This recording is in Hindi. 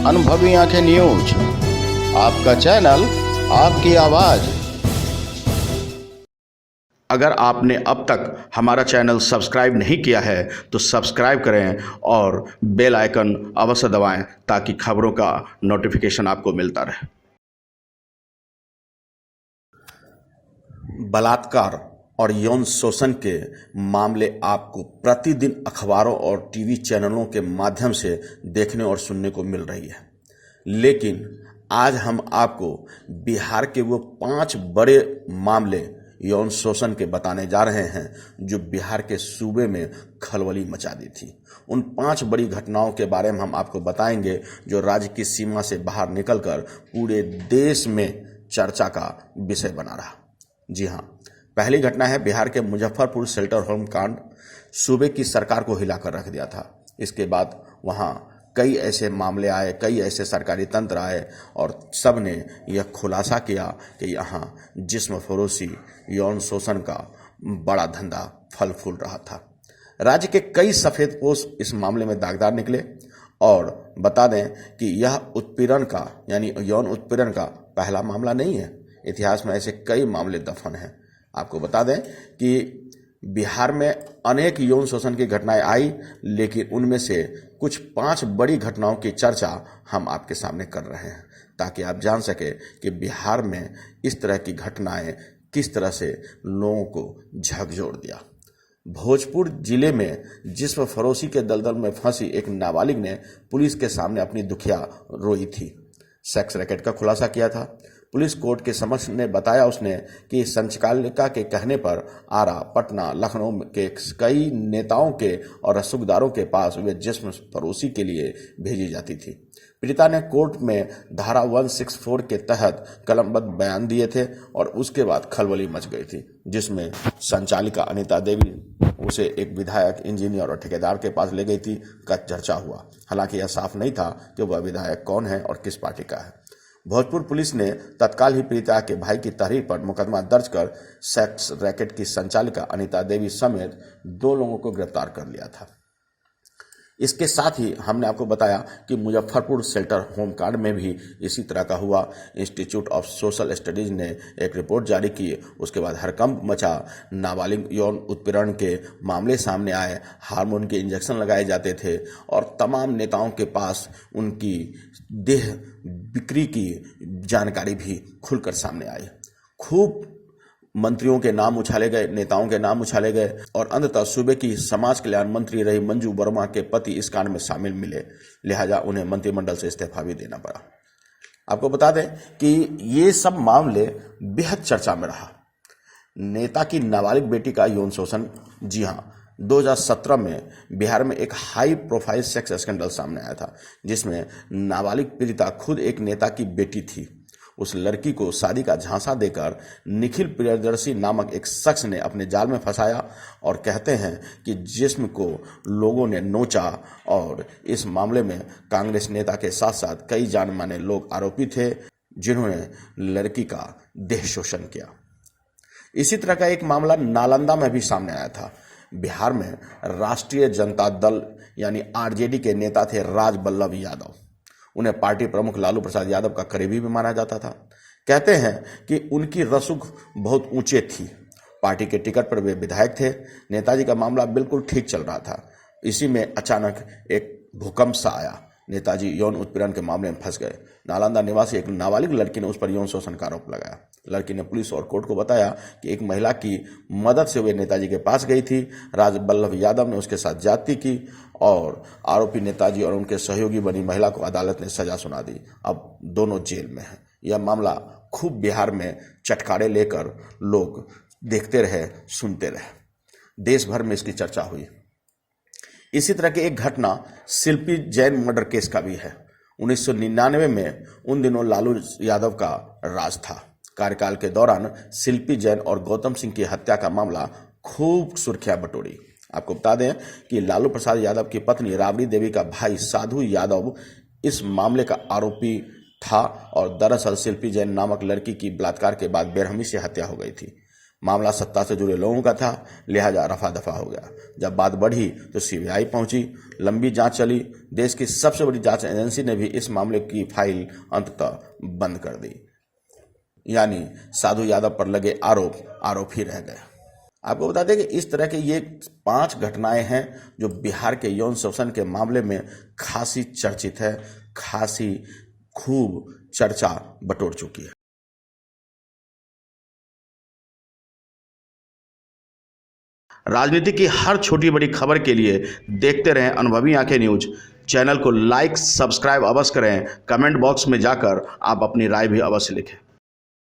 अनुभवी आंखें न्यूज, आपका चैनल, आपकी आवाज। अगर आपने अब तक हमारा चैनल सब्सक्राइब नहीं किया है तो सब्सक्राइब करें और बेल आइकन अवश्य दबाएं ताकि खबरों का नोटिफिकेशन आपको मिलता रहे। बलात्कार और यौन शोषण के मामले आपको प्रतिदिन अखबारों और टीवी चैनलों के माध्यम से देखने और सुनने को मिल रही है, लेकिन आज हम आपको बिहार के वो 5 बड़े मामले यौन शोषण के बताने जा रहे हैं जो बिहार के सूबे में खलबली मचा दी थी। उन 5 बड़ी घटनाओं के बारे में हम आपको बताएंगे जो राज्य की सीमा से बाहर निकलकर पूरे देश में चर्चा का विषय बना रहा। जी हाँ, पहली घटना है बिहार के मुजफ्फरपुर शेल्टर होम कांड। सूबे की सरकार को हिलाकर रख दिया था। इसके बाद वहाँ कई ऐसे मामले आए, कई ऐसे सरकारी तंत्र आए और सब ने यह खुलासा किया कि यहाँ जिस्म फरोशी, यौन शोषण का बड़ा धंधा फल फूल रहा था। राज्य के कई सफेदपोश इस मामले में दागदार निकले और बता दें कि यह उत्पीड़न का यानी यौन उत्पीड़न का पहला मामला नहीं है। इतिहास में ऐसे कई मामले दफन हैं। आपको बता दें कि बिहार में अनेक यौन शोषण की घटनाएं आई, लेकिन उनमें से कुछ 5 बड़ी घटनाओं की चर्चा हम आपके सामने कर रहे हैं ताकि आप जान सके कि बिहार में इस तरह की घटनाएं किस तरह से लोगों को झकझोर दिया। भोजपुर जिले में जिस्म फरोशी के दलदल में फंसी एक नाबालिग ने पुलिस के सामने अपनी दुखिया रोई थी। सेक्स रैकेट का खुलासा किया था। पुलिस कोर्ट के समक्ष ने बताया उसने कि संचालिका के कहने पर आरा, पटना, लखनऊ के कई नेताओं के और रसूखदारों के पास वे जिस्म फरोशी के लिए भेजी जाती थी। पीड़िता ने कोर्ट में धारा 164 के तहत कलमबद्ध बयान दिए थे और उसके बाद खलबली मच गई थी, जिसमें संचालिका अनीता देवी उसे एक विधायक, इंजीनियर और ठेकेदार के पास ले गई थी का चर्चा हुआ। हालांकि यह साफ नहीं था कि वह विधायक कौन है और किस पार्टी का है। भोजपुर पुलिस ने तत्काल ही पीड़िता के भाई की तहरीर पर मुकदमा दर्ज कर सेक्स रैकेट की संचालिका अनीता देवी समेत 2 लोगों को गिरफ्तार कर लिया था। इसके साथ ही हमने आपको बताया कि मुजफ्फरपुर शेल्टर होम कांड में भी इसी तरह का हुआ। इंस्टीट्यूट ऑफ सोशल स्टडीज ने एक रिपोर्ट जारी की। उसके बाद हड़कंप मचा। नाबालिग यौन उत्पीड़न के मामले सामने आए। हार्मोन के इंजेक्शन लगाए जाते थे और तमाम नेताओं के पास उनकी देह बिक्री की जानकारी भी खुलकर सामने आई। खूब मंत्रियों के नाम उछाले गए, नेताओं के नाम उछाले गए और अंततः सूबे की समाज कल्याण मंत्री रही मंजू वर्मा के पति इस कांड में शामिल मिले, लिहाजा उन्हें मंत्रिमंडल से इस्तीफा भी देना पड़ा। आपको बता दें कि ये सब मामले बेहद चर्चा में रहा। नेता की नाबालिग बेटी का यौन शोषण, जी हाँ, 2017 में बिहार में एक हाई प्रोफाइल सेक्स स्कैंडल सामने आया था, जिसमें नाबालिग पीड़िता खुद एक नेता की बेटी थी। उस लड़की को शादी का झांसा देकर निखिल प्रियदर्शी नामक एक शख्स ने अपने जाल में फंसाया और कहते हैं कि जिस्म को लोगों ने नोचा और इस मामले में कांग्रेस नेता के साथ साथ कई जाने माने लोग आरोपी थे जिन्होंने लड़की का देह शोषण किया। इसी तरह का एक मामला नालंदा में भी सामने आया था। बिहार में राष्ट्रीय जनता दल यानी आरजेडी के नेता थे राजबल्लभ यादव। उन्हें पार्टी प्रमुख लालू प्रसाद यादव का करीबी भी माना जाता था। कहते हैं कि उनकी रसूख बहुत ऊंचे थी। पार्टी के टिकट पर वे विधायक थे। नेताजी का मामला बिल्कुल ठीक चल रहा था। इसी में अचानक एक भूकंप सा आया। नेताजी यौन उत्पीड़न के मामले में फंस गए। नालंदा निवासी एक नाबालिग लड़की ने उस पर यौन शोषण का आरोप लगाया। लड़की ने पुलिस और कोर्ट को बताया कि एक महिला की मदद से वे नेताजी के पास गई थी। राजबल्लभ यादव ने उसके साथ ज्यादती की और आरोपी नेताजी और उनके सहयोगी बनी महिला को अदालत ने सजा सुना दी। अब दोनों जेल में हैं। यह मामला खूब बिहार में चटकारे लेकर लोग देखते रहे, सुनते रहे। देश भर में इसकी चर्चा हुई। इसी तरह की एक घटना शिल्पी जैन मर्डर केस का भी है। 1999 में उन दिनों लालू यादव का राज था। कार्यकाल के दौरान शिल्पी जैन और गौतम सिंह की हत्या का मामला खूब सुर्खियां बटोरी। आपको बता दें कि लालू प्रसाद यादव की पत्नी राबड़ी देवी का भाई साधु यादव इस मामले का आरोपी था और दरअसल शिल्पी जैन नामक लड़की की बलात्कार के बाद बेरहमी से हत्या हो गई थी। मामला सत्ता से जुड़े लोगों का था, लिहाजा रफा दफा हो गया। जब बात बढ़ी तो सीबीआई पहुंची, लंबी जांच चली। देश की सबसे बड़ी जांच एजेंसी ने भी इस मामले की फाइल अंततः बंद कर दी। यानी साधु यादव पर लगे आरोप ही रह गए। आपको बता दें कि इस तरह के ये 5 घटनाएं हैं जो बिहार के यौन शोषण के मामले में खासी चर्चित है, खासी खूब चर्चा बटोर चुकी है। राजनीति की हर छोटी बड़ी खबर के लिए देखते रहें अनुभवी आंखें न्यूज। चैनल को लाइक सब्सक्राइब अवश्य करें। कमेंट बॉक्स में जाकर आप अपनी राय भी अवश्य लिखें।